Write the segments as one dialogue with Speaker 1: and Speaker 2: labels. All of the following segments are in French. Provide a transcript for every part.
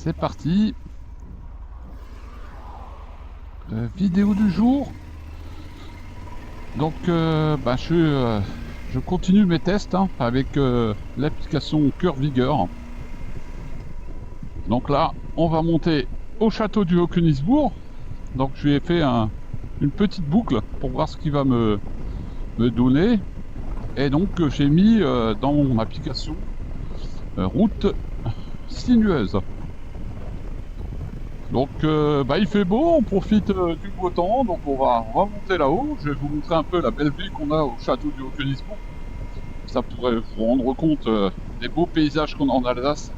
Speaker 1: c'est parti. Vidéo du jour. Donc je continue mes tests avec l'application Cœur Vigueur. Donc là, on va monter au château du Haut-Königsbourg. Donc je lui ai fait une petite boucle pour voir ce qu'il va me donner. Et donc j'ai mis dans mon application route sinueuse. Donc il fait beau, on profite du beau temps, donc on va monter là-haut. Je vais vous montrer un peu la belle vue qu'on a au château du Haut-Königsbourg. Ça pourrait vous rendre compte des beaux paysages qu'on a en Alsace.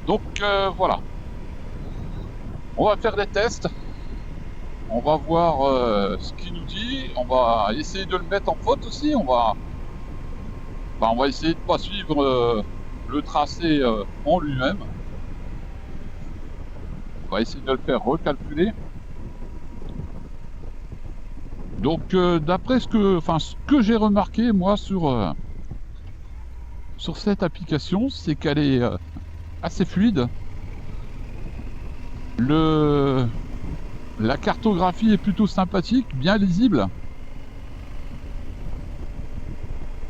Speaker 1: Donc voilà, on va faire des tests, on va voir ce qu'il nous dit, on va essayer de le mettre en faute aussi, on va essayer de ne pas suivre le tracé en lui-même. On va essayer de le faire recalculer. Donc d'après ce que j'ai remarqué moi sur cette application, c'est qu'elle est assez fluide. La cartographie est plutôt sympathique, bien lisible.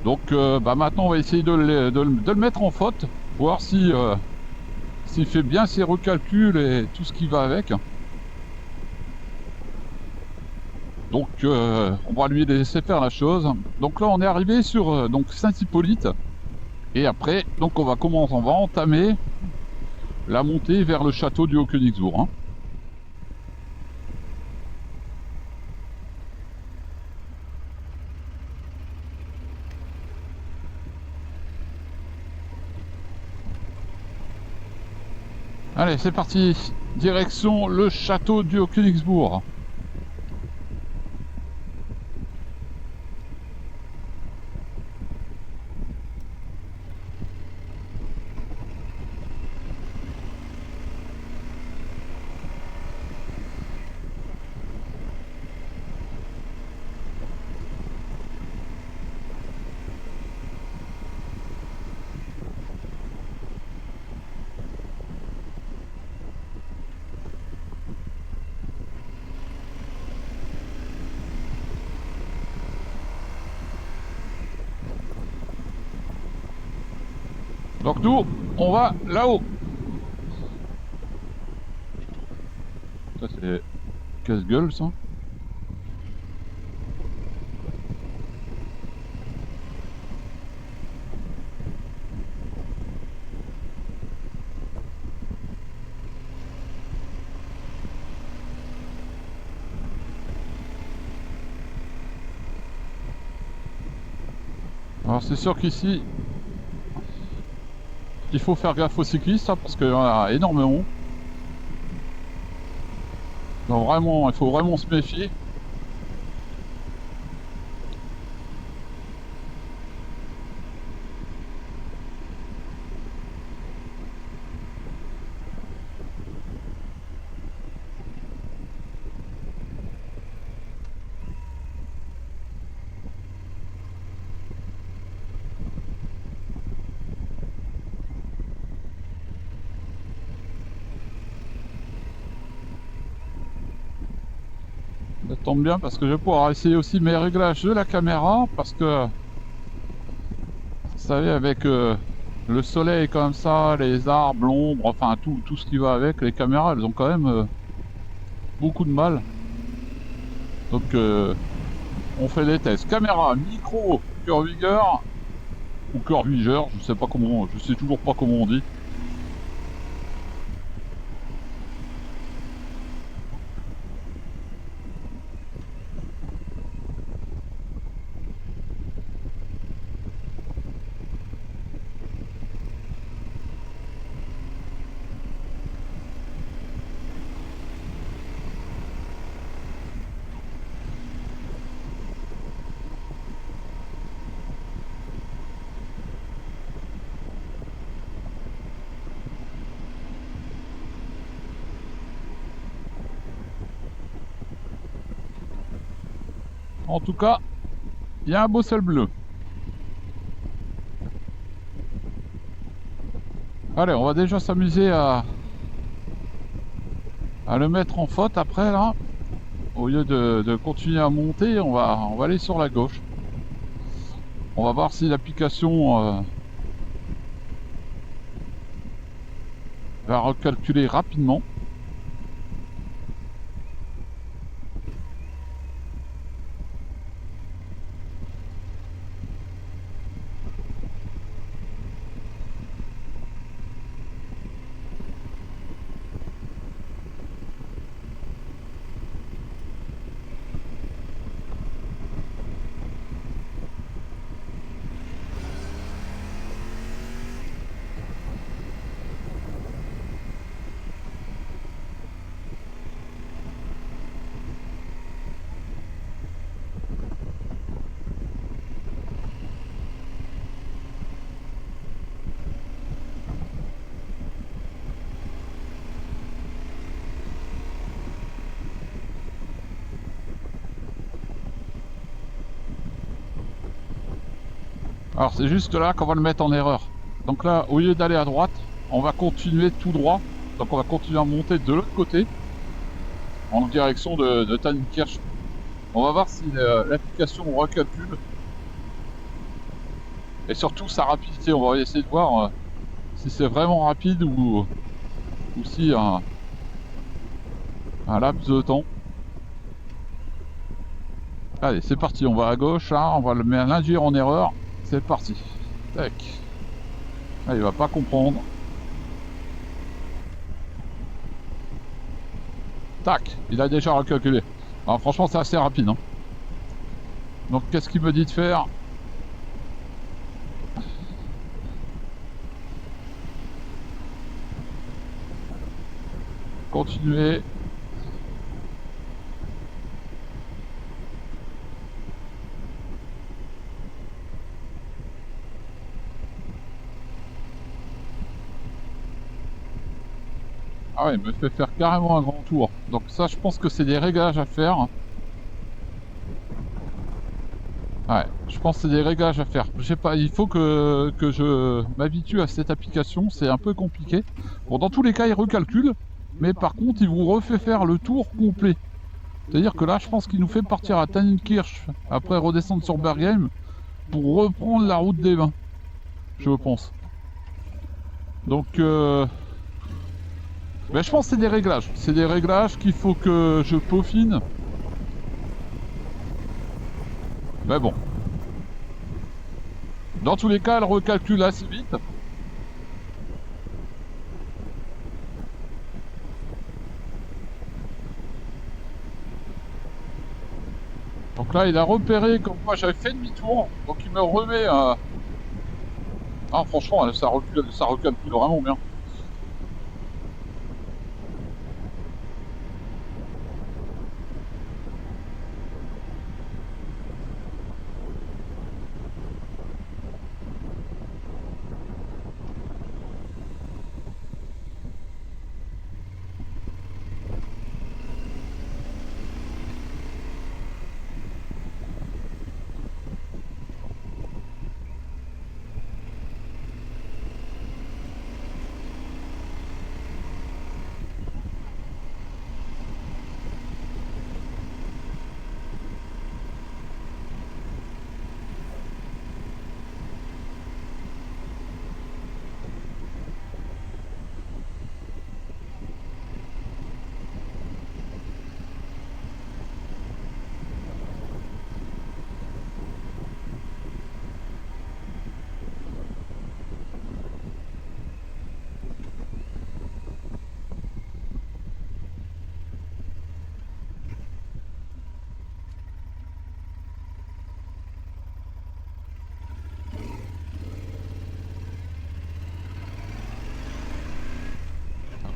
Speaker 1: Donc maintenant on va essayer de le mettre en faute, voir s'il fait bien ses recalculs et tout ce qui va avec. Donc on va lui laisser faire la chose. Donc là on est arrivé sur Saint-Hippolyte. Et après, donc on va entamer la montée vers le château du Haut-Königsbourg. Allez, c'est parti. Direction le château du Haut-Königsbourg. Donc nous, on va là-haut. Ça c'est casse-gueule ça. Alors c'est sûr qu'ici, il faut faire gaffe aux cyclistes parce qu'il y en a énormément. Donc vraiment, il faut vraiment se méfier. Ça tombe bien parce que je vais pouvoir essayer aussi mes réglages de la caméra parce que vous savez avec le soleil comme ça, les arbres, l'ombre, enfin tout ce qui va avec, les caméras elles ont quand même beaucoup de mal. Donc on fait des tests. Caméra, micro, Cœur Vigueur ou Cœur Vigueur, je sais toujours pas comment on dit. En tout cas, il y a un beau ciel bleu. Allez, on va déjà s'amuser à le mettre en faute après là. Au lieu de continuer à monter, on va aller sur la gauche. On va voir si l'application va recalculer rapidement. Alors c'est juste là qu'on va le mettre en erreur. Donc là, au lieu d'aller à droite, on va continuer tout droit. Donc on va continuer à monter de l'autre côté, en direction de Tannenkirch. On va voir si l'application recalcule. Et surtout sa rapidité, on va essayer de voir si c'est vraiment rapide ou si un laps de temps. Allez, c'est parti, on va à gauche, hein, on va l'induire en erreur. C'est parti. Tac. Là, il va pas comprendre. Tac, il a déjà recalculé. Alors franchement, c'est assez rapide. Hein. Donc qu'est-ce qu'il me dit de faire? Continuer. Ah ouais, il me fait faire carrément un grand tour. Donc ça, je pense que c'est des réglages à faire. Ouais, je pense que c'est des réglages à faire. Je sais pas, il faut que je m'habitue à cette application, c'est un peu compliqué. Bon, dans tous les cas, il recalcule, mais par contre, il vous refait faire le tour complet. C'est-à-dire que là, je pense qu'il nous fait partir à Tannenkirch, après redescendre sur Bergheim, pour reprendre la route des Vins. Je pense. Donc, ben, je pense que c'est des réglages. C'est des réglages qu'il faut que je peaufine. Mais bon. Dans tous les cas, elle recalcule assez vite. Donc là, il a repéré comme quoi j'avais fait demi-tour. Donc il me remet... Ah, franchement, ça recalcule vraiment bien.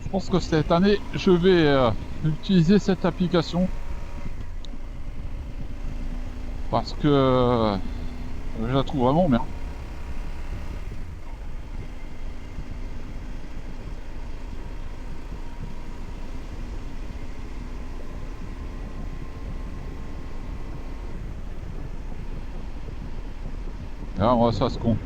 Speaker 1: Je pense que cette année, je vais utiliser cette application. Parce que je la trouve vraiment bien. Là, ça se compte.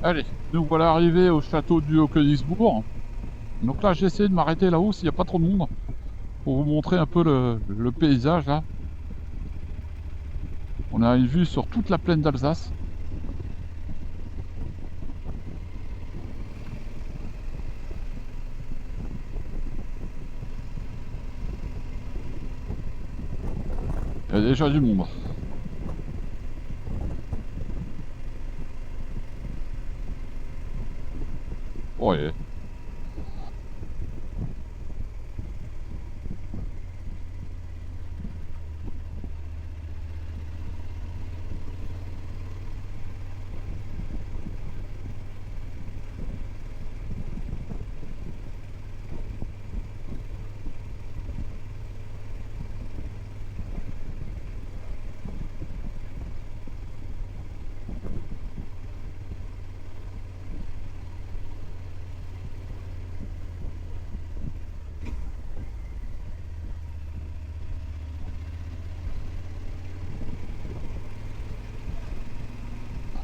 Speaker 1: Allez, nous voilà arrivés au château du Haut-Königsbourg. Donc là, j'ai essayé de m'arrêter là-haut s'il n'y a pas trop de monde pour vous montrer un peu le paysage là. On a une vue sur toute la plaine d'Alsace. Il y a déjà du monde. Ouais.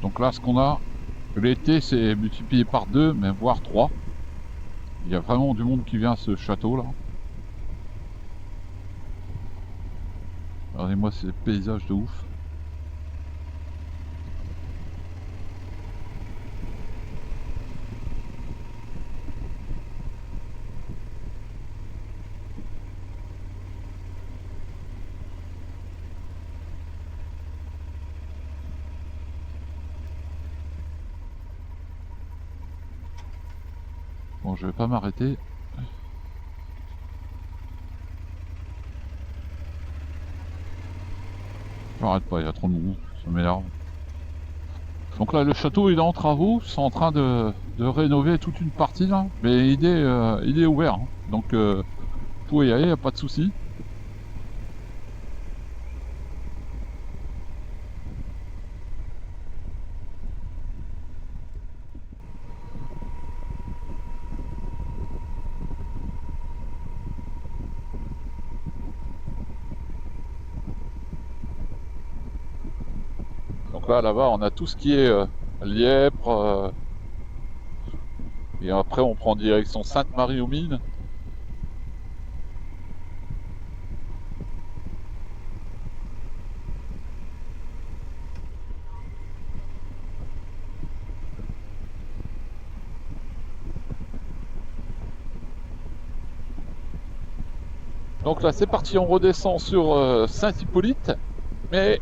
Speaker 1: Donc là, ce qu'on a, l'été, c'est multiplié par 2, mais voire 3. Il y a vraiment du monde qui vient à ce château là. Regardez-moi ces paysages de ouf. Bon, je vais pas m'arrêter. Je m'arrête pas, il y a trop de monde, ça m'énerve. Donc là, le château il est en travaux, ils sont en train de rénover toute une partie là, mais il est ouvert, hein. Donc vous pouvez y aller, y a pas de souci. Donc là-bas, on a tout ce qui est Lièpre, et après on prend direction Sainte-Marie-aux-Mines. Donc là c'est parti, on redescend sur Saint-Hippolyte, mais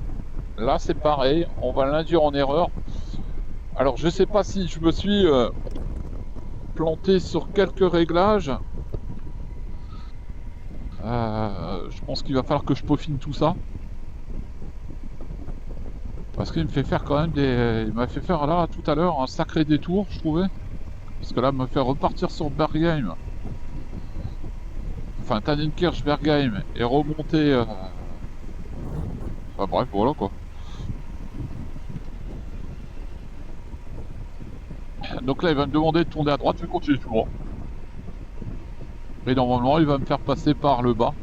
Speaker 1: là c'est pareil, on va l'induire en erreur. Alors je sais pas si je me suis planté sur quelques réglages. Je pense qu'il va falloir que je peaufine tout ça. Parce qu'il me fait faire quand même il m'a fait faire là tout à l'heure un sacré détour, je trouvais. Parce que là, me faire repartir sur Bergheim. Enfin, Tannenkirch, Bergheim et remonter. Enfin bref, voilà quoi. Donc là, il va me demander de tourner à droite, je vais continuer tout droit. Et normalement, il va me faire passer par le bas.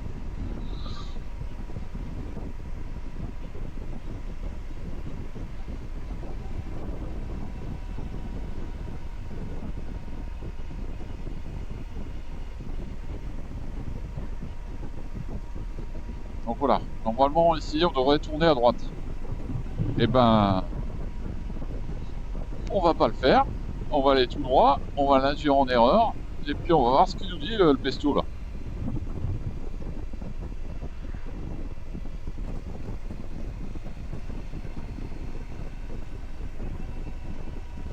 Speaker 1: Donc voilà, normalement ici on devrait tourner à droite. Et ben, on va pas le faire. On va aller tout droit, on va l'induire en erreur. Et puis on va voir ce qu'il nous dit le bestiau là.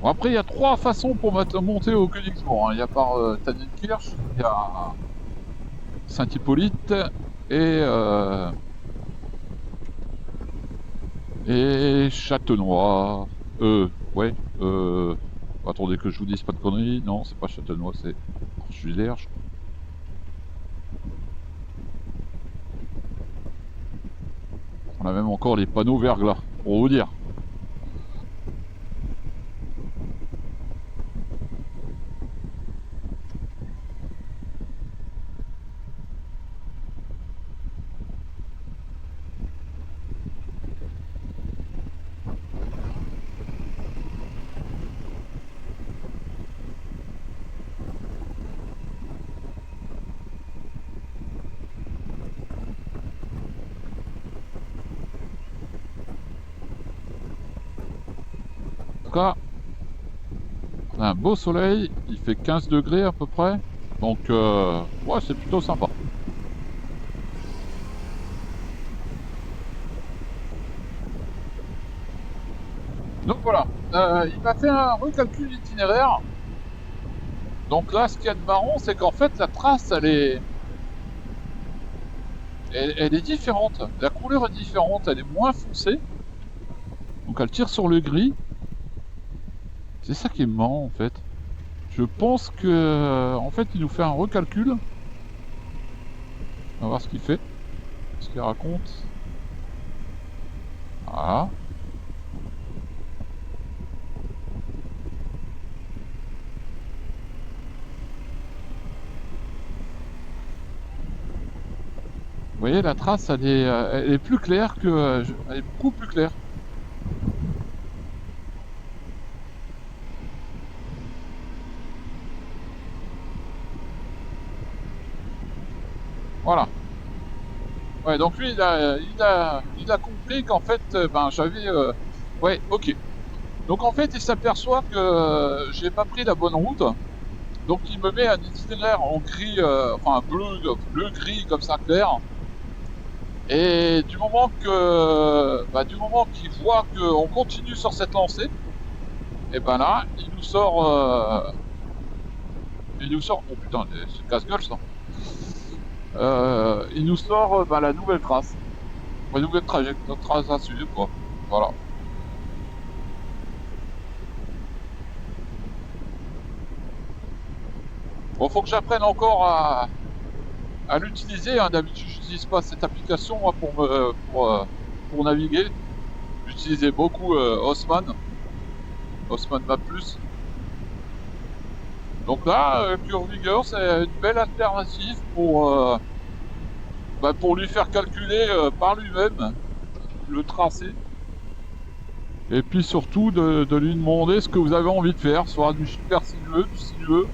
Speaker 1: Bon, après, il y a 3 façons pour monter au Königsbourg, hein. Il y a par Tannenkirch, il y a Saint-Hippolyte et Châtenois. Ouais. Attendez que je vous dise pas de conneries. Non, c'est pas Châtenois, c'est Archulère. On a même encore les panneaux verglas, pour vous dire. cas, on a un beau soleil, il fait 15 degrés à peu près. Donc, ouais, c'est plutôt sympa. Donc voilà, il m'a fait un recalcul itinéraire. Donc là, ce qu'il y a de marrant, c'est qu'en fait, la trace, elle est différente. La couleur est différente, elle est moins foncée. Donc elle tire sur le gris. C'est ça qui est marrant, en fait. Je pense que, en fait, il nous fait un recalcul. On va voir ce qu'il fait, ce qu'il raconte. Voilà. Vous voyez, la trace, elle est plus claire que... elle est beaucoup plus claire. Voilà. Ouais, donc lui, il a compris qu'en fait, ben, j'avais... ouais, ok. Donc en fait, il s'aperçoit que j'ai pas pris la bonne route. Donc il me met un itinéraire en gris, enfin bleu-gris comme ça clair. Et du moment qu'il voit qu'on continue sur cette lancée, et ben là, il nous sort, oh putain, c'est casse-gueule ça. Il nous sort ben, la nouvelle trace, la nouvelle trajectoire, trace à suivre quoi. Voilà. Bon, faut que j'apprenne encore à l'utiliser. Hein. D'habitude, je n'utilise pas cette application moi, pour naviguer. J'utilisais beaucoup Osman Map Plus. Donc là, Curvigor, c'est une belle alternative pour lui faire calculer par lui-même le tracé. Et puis surtout de lui demander ce que vous avez envie de faire, soit du super sinueux, du sinueux,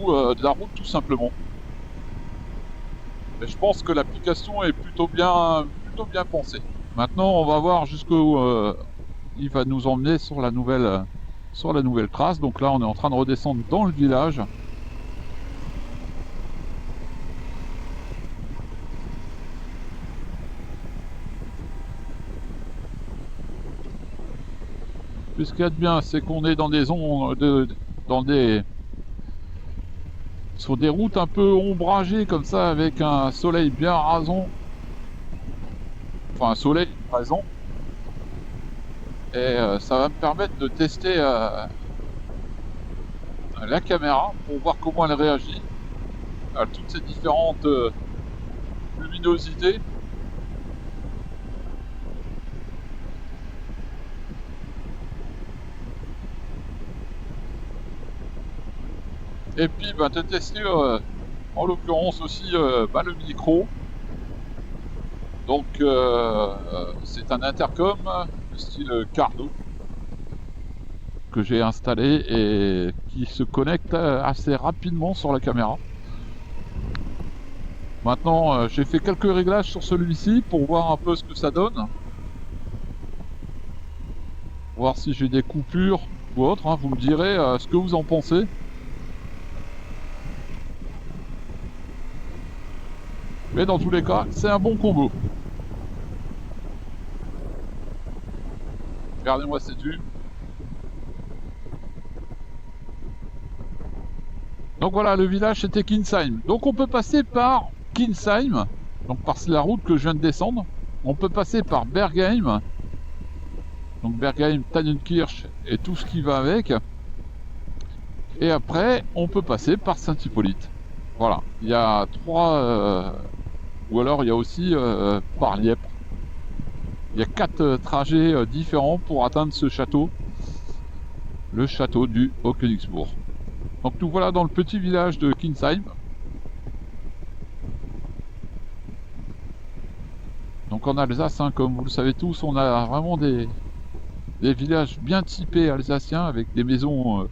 Speaker 1: ou de la route tout simplement. Et je pense que l'application est plutôt bien pensée. Maintenant, on va voir jusqu'où il va nous emmener sur la nouvelle trace. Donc là, on est en train de redescendre dans le village. Puis ce qu'il y a de bien, c'est qu'on est dans des sur des routes un peu ombragées comme ça, avec un soleil bien rasant. Enfin, un soleil présent. Et ça va me permettre de tester la caméra pour voir comment elle réagit à toutes ces différentes luminosités. Et puis de tester en l'occurrence aussi le micro. Donc c'est un intercom style Cardo que j'ai installé et qui se connecte assez rapidement sur la caméra. Maintenant j'ai fait quelques réglages sur celui-ci pour voir un peu ce que ça donne. Voir si j'ai des coupures ou autre, hein. Vous me direz ce que vous en pensez. Mais dans tous les cas, c'est un bon combo. Regardez-moi cette vue. Donc voilà, le village c'était Kinsheim. Donc on peut passer par Kinsheim, donc par la route que je viens de descendre. On peut passer par Bergheim, donc Bergheim, Tannenkirch et tout ce qui va avec. Et après, on peut passer par Saint-Hippolyte. Voilà, il y a trois... ou alors il y a aussi par Lièpre. Il y a 4 trajets différents pour atteindre ce château. Le château du Haut-Königsbourg. Donc nous voilà dans le petit village de Kinsheim. Donc en Alsace, hein, comme vous le savez tous, on a vraiment des villages bien typés alsaciens avec des maisons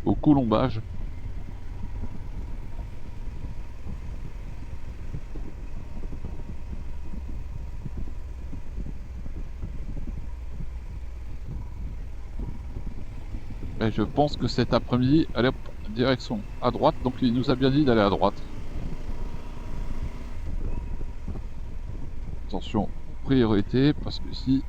Speaker 1: au colombage. Et je pense que cet après-midi, allez hop, direction à droite. Donc il nous a bien dit d'aller à droite. Attention, priorité, parce que ici...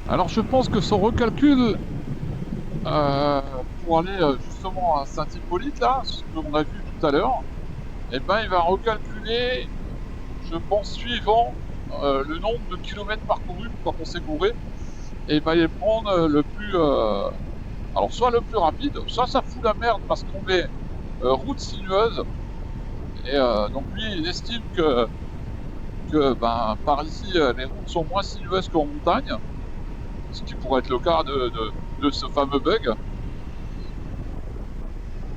Speaker 1: Alors je pense que son recalcul pour aller justement à Saint-Hippolyte, là, ce qu'on a vu tout à l'heure, et ben il va recalculer, je pense, suivant le nombre de kilomètres parcourus quand on s'est gouré, et il va y prendre le plus... alors soit le plus rapide, soit ça fout la merde parce qu'on est route sinueuse, et donc lui il estime que ben, par ici les routes sont moins sinueuses qu'en montagne, ce qui pourrait être le cas de ce fameux bug.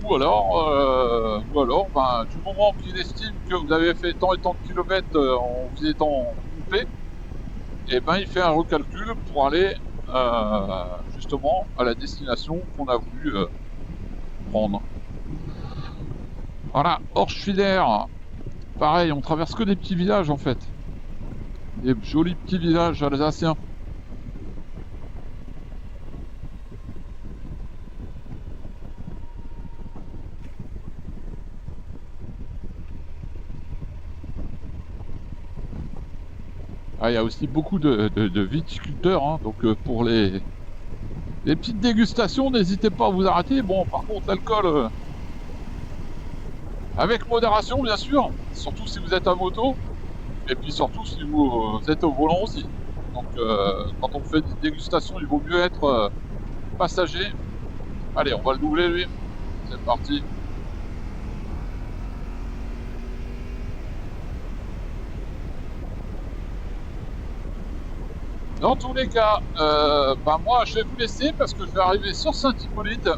Speaker 1: Ou alors ben, du moment qu'il estime que vous avez fait tant et tant de kilomètres en vous étant coupé, et ben il fait un recalcul pour aller justement à la destination qu'on a voulu prendre. Voilà, Orschwiler, pareil, on traverse que des petits villages en fait. Des jolis petits villages alsaciens. Ah, il y a aussi beaucoup de viticulteurs, hein, donc pour les petites dégustations, n'hésitez pas à vous arrêter. Bon, par contre, l'alcool, avec modération, bien sûr, surtout si vous êtes à moto, et puis surtout si vous êtes au volant aussi. Donc, quand on fait des dégustations, il vaut mieux être passager. Allez, on va le doubler, lui. C'est parti. Dans tous les cas, ben moi je vais vous laisser parce que je vais arriver sur Saint-Hippolyte,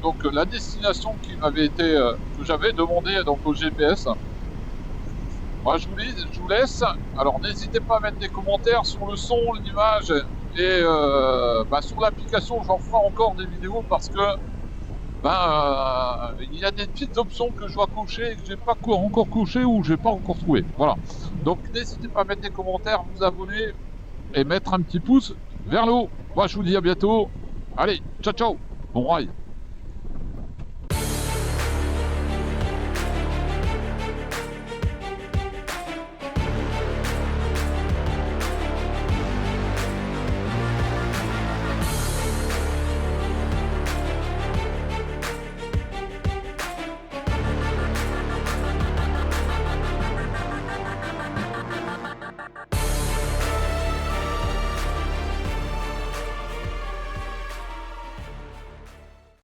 Speaker 1: donc la destination qui m'avait été, que j'avais demandé donc au GPS. Moi je vous laisse, alors n'hésitez pas à mettre des commentaires sur le son, l'image et ben, sur l'application j'en ferai encore des vidéos parce que ben, il y a des petites options que je dois cocher et que j'ai pas encore coché ou j'ai pas encore trouvé. Voilà. Donc n'hésitez pas à mettre des commentaires, vous abonner et mettre un petit pouce vers le haut. Moi je vous dis à bientôt. Allez, ciao ciao, bon rail.